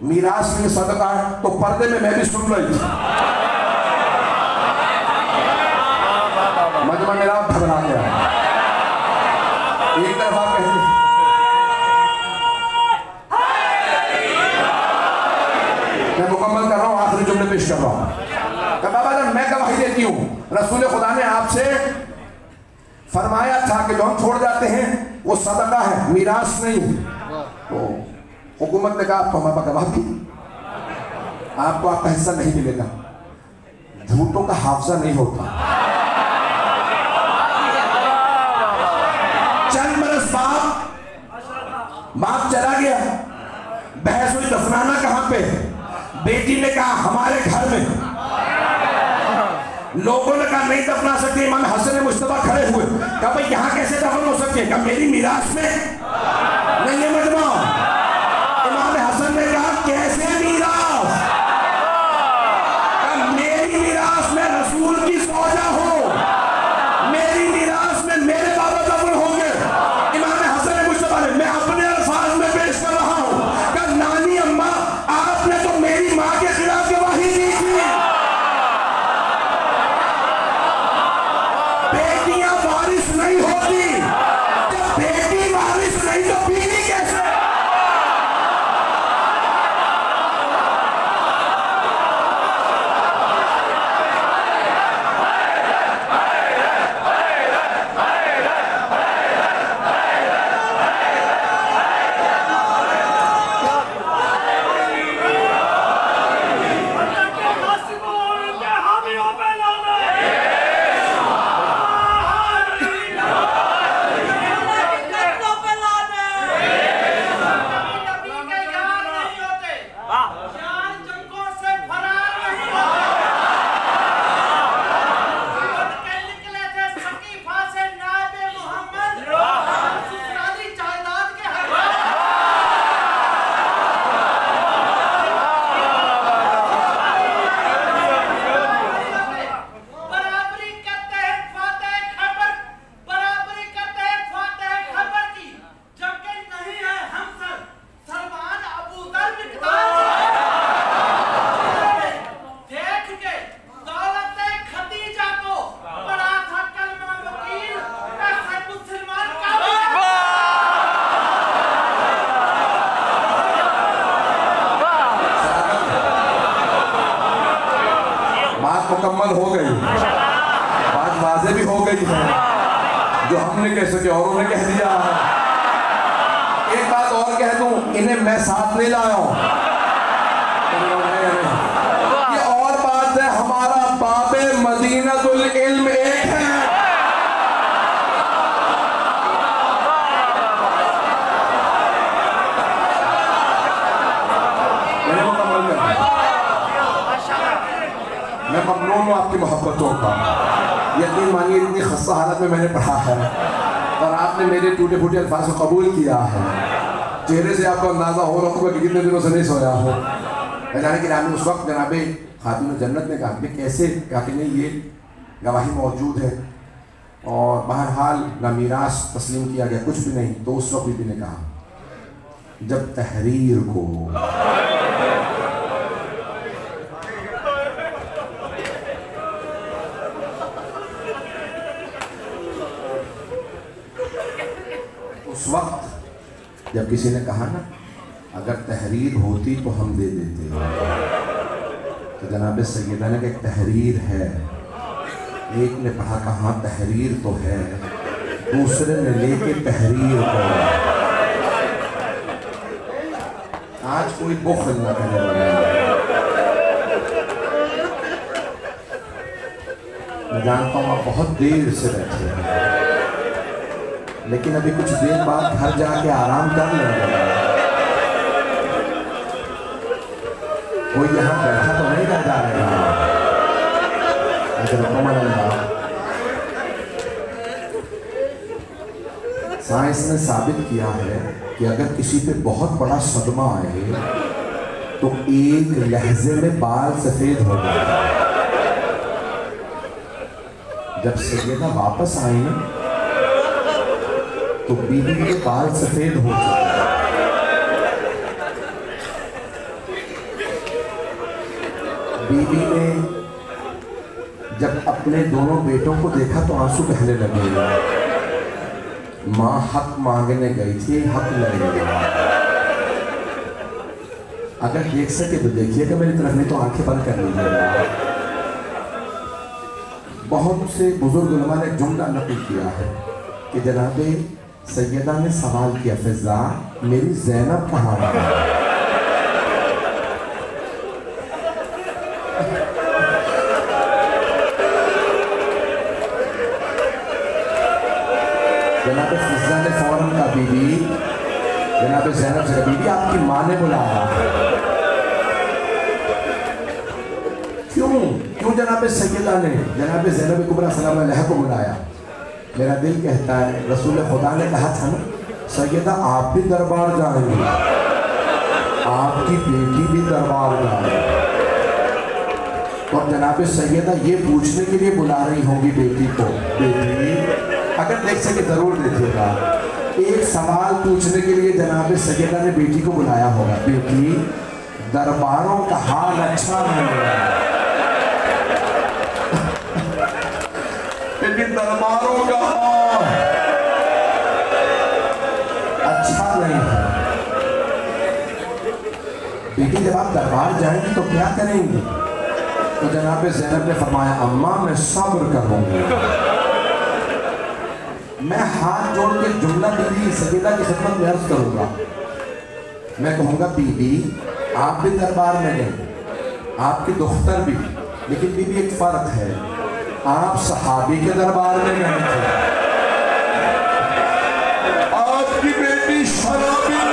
میراث میں صدقہ ہے، تو پردے میں بھی سن رہی تھی، مجمع میرا گھبرا گیا، ایک دفعہ کہتے میں مکمل کر رہا ہوں، آخری جملے پیش کر رہا ہوں کہ بابا جان میں گواہی دیتی ہوں، رسول خدا نے آپ سے فرمایا تھا کہ جو ہم چھوڑ جاتے ہیں وہ صدقہ ہے، میراث نہیں۔ تو حکومت نے کہا آپ کو ہمارا گواہ کی، آپ کو آپ کا حصہ نہیں ملے گا، جھوٹوں کا حافظہ نہیں ہوتا۔ چند برس باپ چلا گیا، بحث ہوئی دفنانا کہاں پہ، بیٹی نے کہا ہمارے گھر میں، لوگوں نے کہا نہیں دفنا سکتے، امام حسن مصطفیٰ کھڑے ہوئے، کہا بھئی یہاں کیسے دفن ہو سکتے، کہا میری میراث میں نہیں ہے مجمع۔ امام حسن نے کہا کیسے میراث، کہا میری میراث میں رسول کی زوجہ ہو، میری میراث میں میرے بابا دفن ہوں گے۔ امام حسن مصطفیٰ نے، میں اپنے الفاظ میں پیش کر رہا ہوں، کہا نانی اماں آپ نے تو میری ماں کے خلاف گواہی دی تھی، بیٹیاں وارث نہیں ہوتی، جب بیٹی وارث نہیں تو بیوی کیسے؟ مکمل ہو گئی، بات واضح بھی ہو گئی ہے، جو ہم نے کہہ سکے اوروں نے کہہ دیا ہے۔ ایک بات اور کہہ دوں، انہیں میں ساتھ نہیں لایا ہوں، یہ اور بات ہے، ہمارا باب مدینہ العلم ایک ہے۔ میں ممنون ہوں آپ کی محبتوں کا، یقین مانیے اتنی خستہ حالت میں نے پڑھا ہے اور آپ نے میرے ٹوٹے پھوٹے الفاظ کو قبول کیا ہے۔ چہرے سے آپ کو اندازہ ہو رہا ہوگا کہ کتنے دنوں سے نہیں سویا ہو۔ جانے کہ اس وقت جناب خاتون جنت نے کہا کہ کیسے، کہا کہ نہیں یہ گواہی موجود ہے، اور بہرحال نہ میراث تسلیم کیا گیا، کچھ بھی نہیں۔ تو اس وقت بھی نے کہا جب تحریر کو اس وقت جب کسی نے کہا نا اگر تحریر ہوتی تو ہم دے دیتے، تو جناب سیدہ نے کہ ایک تحریر ہے، ایک نے پڑھا کہ ہاں تحریر تو ہے، دوسرے نے لے کے تحریر کو، آج کوئی بخل نہ کرنے والا۔ میں جانتا ہوں آپ بہت دیر سے بیٹھے ہیں، لیکن ابھی کچھ دیر بعد گھر جا کے آرام کر لیں گے۔ کوئی یہاں بیٹھا تو نہیں رہ جائے گا، لیکن سائنس نے ثابت کیا ہے کہ اگر کسی پہ بہت بڑا صدمہ آئے تو ایک لحظے میں بال سفید ہو جائے۔ جب سیدہ واپس آئی نا تو بیوی کے بال سفید ہو چکے، بی بی نے جب اپنے دونوں بیٹوں کو دیکھا تو آنسو بہنے لگے. ماں حق مانگنے گئی تھی, حق لے گیا. اگر دیکھ سکے تو دیکھیے گا, میری طرف نہیں تو آنکھیں بند کر لیجیے گا. بہت سے بزرگ علماء نے جملہ نقل کیا ہے کہ جناب سیدہ نے سوال کیا, فضا میری زینب کہاں ہے؟ جناب فضا نے فوراً کہا, بی بی, جناب زینب سے کہا, بی بی آپ کی ماں نے بلایا. کیوں جناب سیدہ نے جناب زینب کبریٰ سلام علیہ کو بلایا؟ میرا دل کہتا ہے رسول خدا نے کہا تھا نا سیدہ آپ بھی دربار جائیں گی, آپ کی بیٹی بھی دربار جائیں گی. اور جناب سیدہ یہ پوچھنے کے لیے بلا رہی ہوں گی بیٹی کو, بیٹی اگر دیکھ سکے ضرور دیکھیے گا, ایک سوال پوچھنے کے لیے جناب سیدہ نے بیٹی کو بلایا ہوگا, بیٹی درباروں کا حال اچھا نہیں ہے, لیکن درباروں کا حال اچھا نہیں ہے. بیٹی جب آپ دربار جائیں گی تو کیا کریں گی؟ تو جناب زینب نے فرمایا, اماں میں صبر کروں گی. میں ہاتھ جوڑ کے جملہ بیوی سیدہ کی خدمت میں عرض کروں گا, میں کہوں گا بی بی آپ بھی دربار میں گئے, آپ کی دختر بھی, لیکن بی بی ایک فرق ہے, آپ صحابی کے دربار میں گئے تھے, آپ کی بیٹی شرابی میں.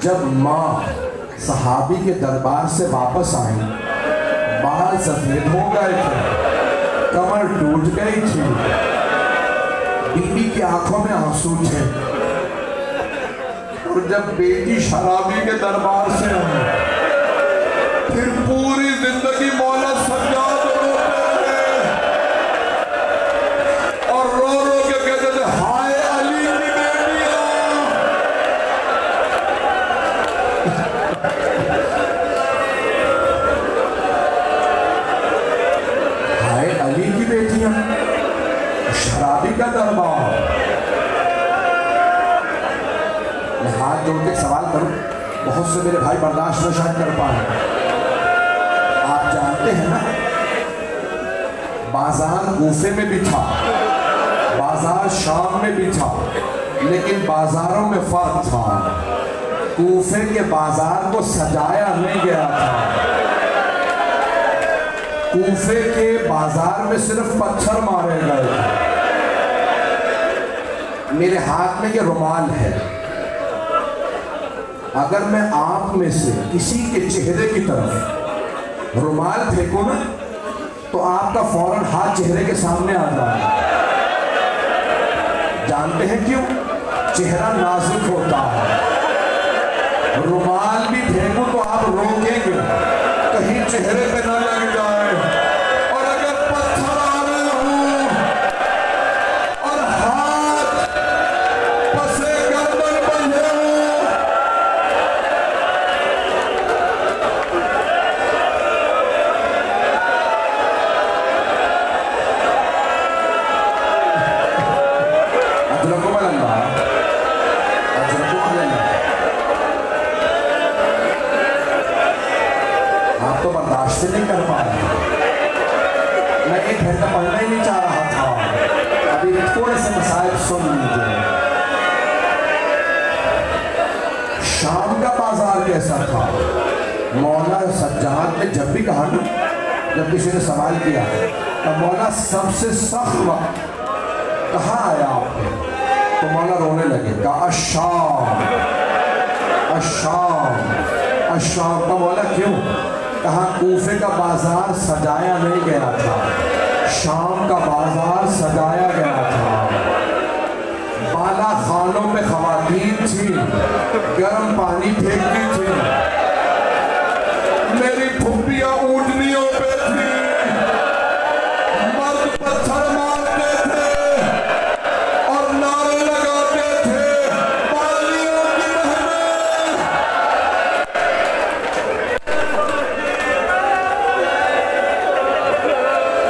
جب ماں صحابی کے دربار سے واپس آئیں, بال سفید ہو گئے تھے, کمر ٹوٹ گئی تھی, بی بی کی آنکھوں میں آنسو تھے. اور جب بیٹی شرابی کے دربار سے آئی, پھر پوری زندگی مولا سجاد روتے رہے اور رو رو کے کہتے تھے, ہائے علی کی بیٹیاں, ہائے علی کی بیٹیاں, شرابی کا دربار. میں ہاتھ جوڑ کے سوال کروں, بہت سے میرے بھائی برداشت نہ شاید کر پائیں. آپ جانتے ہیں نا بازار کوفے میں بھی تھا, بازار شام میں بھی تھا, لیکن بازاروں میں فرق تھا. کوفے کے بازار کو سجایا نہیں گیا تھا, کوفے کے بازار میں صرف پتھر مارے گئے تھے. میرے ہاتھ میں یہ رومال ہے, اگر میں آپ میں سے کسی کے چہرے کی طرف رومال پھینکوں نا تو آپ کا فوراً ہاتھ چہرے کے سامنے آ جائے. جانتے ہیں کیوں؟ چہرہ نازک ہوتا ہے. رومال بھی پھینکوں تو آپ روکیں گے کہیں چہرے پہ نہ لگ جائے. اور اگر پتھر آ رہے ہوں اور ہاتھ پسے گردن بندھے ہوں, اجرکم اللہ, اجرکم اللہ, آپ تو برداشت نہیں کر پا رہے. میں ایک گھنٹہ پڑھنا ہی نہیں چاہ رہا تھا, ابھی تھوڑے سے مسائل سن لیجیے. شام کا بازار کیسا تھا؟ مولا سجاد نے جب بھی کہا نا, جب کسی نے سوال کیا کہ مولا سب سے سخت وقت کہاں آیا آپ نے, تو مولا رونے لگے, کہا الشام, الشام, الشام. کا مولا کیوں؟ کہا کوفے کا بازار سجایا نہیں گیا تھا, شام کا بازار سجایا گیا تھا. بالا خانوں میں خواتین تھیں، گرم پانی پھینکتی تھیں، میری پھپھیاں اونٹنیوں پہ تھیں، مرد پتھر مارتے تھے اور نعرے لگاتے تھے بالیوں کی بہنیں۔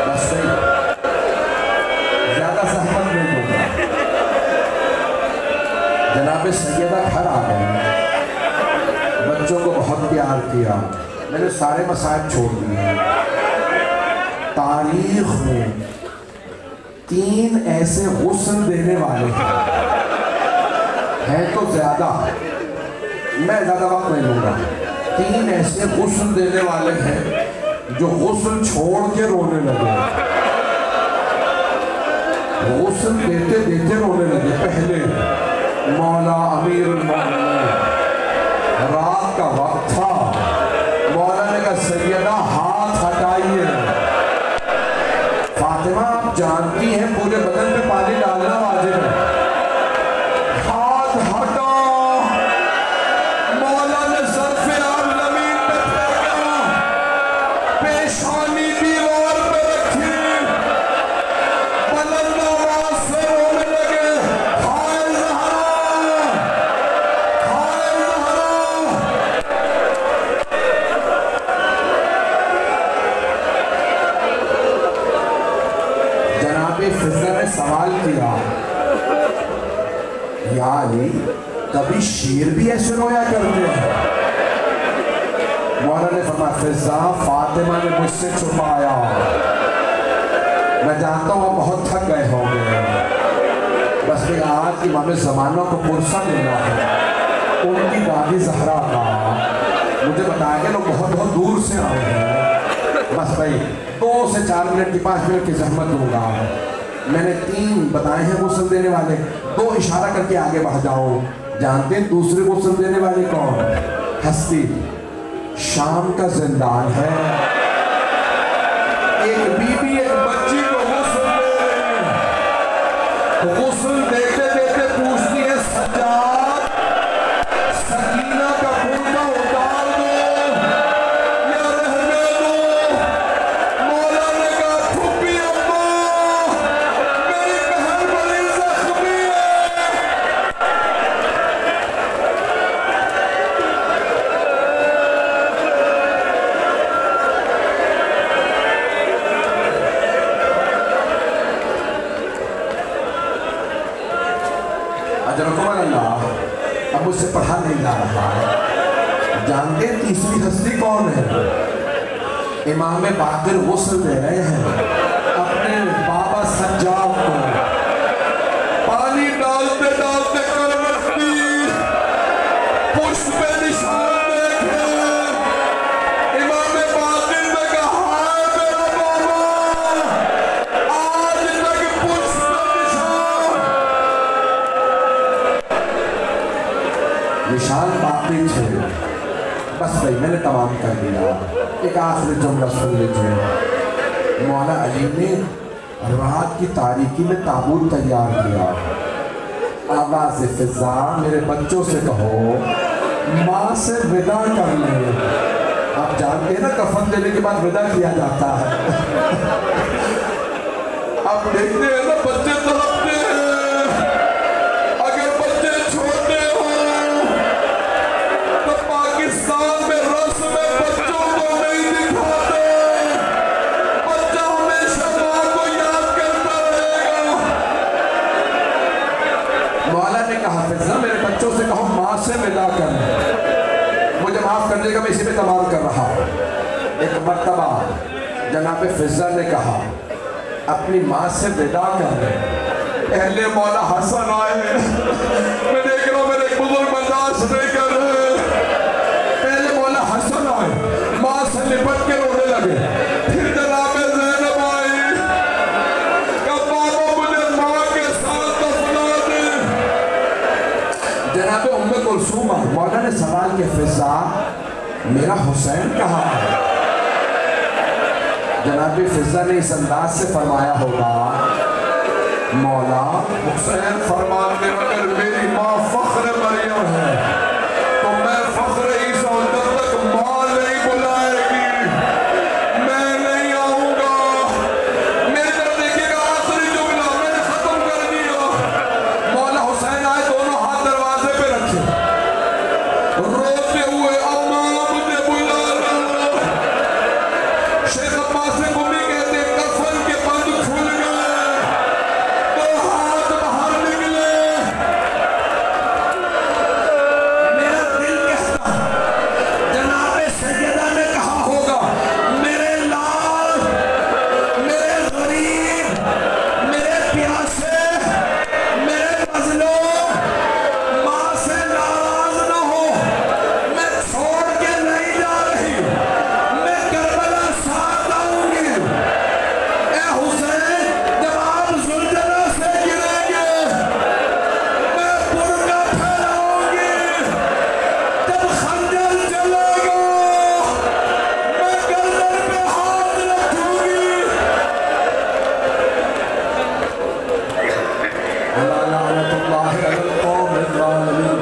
بس نہیں، زیادہ زحمت نہیں ہوگا۔ جناب سیدہ گھر آ گئے، بچوں کو بہت پیار کیا، میں نے سارے مسائل چھوڑ دیے۔ تاریخ میں 3 ایسے غسل دینے والے ہیں تو زیادہ، میں زیادہ وقت نہیں لوں گا، 3 ایسے غسل دینے والے ہیں جو غسل چھوڑ کے رونے لگے، غسل دیتے دیتے رونے لگے۔ پہلے مولا امیر المومنین، رات کا وقت تھا، مولا نے کہا سیدہ ہاتھ ہٹائیے۔ فاطمہ آپ جانتی ہیں پورے بدن پہ پانی ڈالنا واجب ہے، ہاتھ ہٹا۔ مولا نے ظرف آب زمین پہ پھینکا، پیشانی دیوار پہ رکھی، بلند آواز سے رونے لگے، ہائے زہرا، ہائے زہرا۔ جناب فضہ نے سوال کیا، یا علی کبھی شیر بھی ایسے رویا کرتے ہیں؟ مولا نے فرمایا فضہ فاطمہ نے مجھ سے چھپایا، میں جانتا ہوں آپ بہت تھک گئے ہوں گے، بس میں آج امام زمانہ کو پرسہ دینا ہے۔ ان کی دادی زہرا کا مجھے بتایا کہ لوگ بہت بہت دور سے آئے ہیں، بس بھائی 2 سے 4 منٹ کی 5 منٹ کی زحمت دوں گا۔ میں نے 3 بتائے ہیں غسل دینے والے، 2 اشارہ کر کے آگے بڑھ جاؤ۔ جانتے ہیں دوسرے غسل دینے والے کون؟ ہستی شام کا زندان ہے، ایک بی بی ایک بچی کو غسل دے رہے ہیں، غسل دیتے دیتے پوچھتی ہے سجاد سکینہ کا پردہ اتار دو یا رہنے دو؟ مولا نے کہا پھپھی اماں میری بہن بڑی زخمی ہے۔ اجرکم اللہ، اب مجھ سے پڑھا نہیں جا رہا ہے۔ جانتے ہیں تیسری ہستی کون ہے؟ امام باقر غسل دے رہے ہیں اپنے بابا سجاد کو، پانی ڈالتے ڈالتے کروٹ دی، پشت پہ نشان دیکھے، امام باقر نے کہا ہائے میرا بابا، آج تک پشت پہ نشان باقی تھے۔ بس بھائی میں نے تمام کر دیا۔ ایک آخری جملہ سن لیجیے، مولا علی نے رات کی تاریکی میں تابوت تیار کیا، آواز فضا میرے بچوں سے کہو ماں سے ودا کر لیں۔ آپ جانتے ہیں نا کفن دینے کے بعد ودا کیا جاتا ہے، آپ دیکھتے ہیں نا بچے تڑپتے ہیں، اگر بچے چھوٹے ہوں تو پاکستان میں رسم بچوں کو نہیں دکھاتے، بچہ ہمیشہ ماں کو یاد کرتا رہے گا۔ مولا نے کہا فضا میرے بچوں سے کہو ماں سے ودا کر، مجھے معاف کر دے گا میں اسی پہ تمام کر رہا ہوں۔ ایک مرتبہ جناب فضا نے کہا اپنی ماں سے ودا کر دیں، اہل مولا حسن آئے ہیں، میں دیکھ رہا ہوں میرے ایک بزرگ برداشت نہیں کر رہے، پہلے مولا حسن آئے، ماں سے لپٹ کے رونے لگے، پھر جناب زینب آئی، کہا بابا مجھے ماں کے ساتھ دفنا دے۔ جناب ام کلثوم آئی، مولا نے سوال کیا فضا میرا حسین کہاں ہے؟ جناب فضا نے اس انداز سے فرمایا ہوگا مولا حسین فرماتے اگر میری ماں فخر مریم ہے تو میں فخر عیسیٰ جب تک ماں نہیں بلائے گی میں نہیں آؤں گا. میرے طرف دیکھیے گا آخری جملہ میں نے ختم کر دیا. مولا حسین آئے دونوں ہاتھ دروازے پہ رکھے روتے ہوئے اماں مجھے بلا رہا. شیخ عباس گمی کہتے ہیں کفن کے بند کھل گئے تو ہاتھ باہر نکلے. میرا دل کہتا جناب سیدہ نے کہا ہوگا میرے لال میرے غریب میرے پیاسے میرے مظلوم ماں سے ناراض نہ ہو. میں چھوڑ کے نہیں جا رہی میں کربلا ساتھ آؤں گی. اے حسین جب آپ زلزلہ سے گریں گے میں برقع پھیلاؤں گی. جب خنجر چلے گا میں گردن پہ ہاتھ رکھوں گی. اللہ لعنت اللہ علی القوم الظالمین.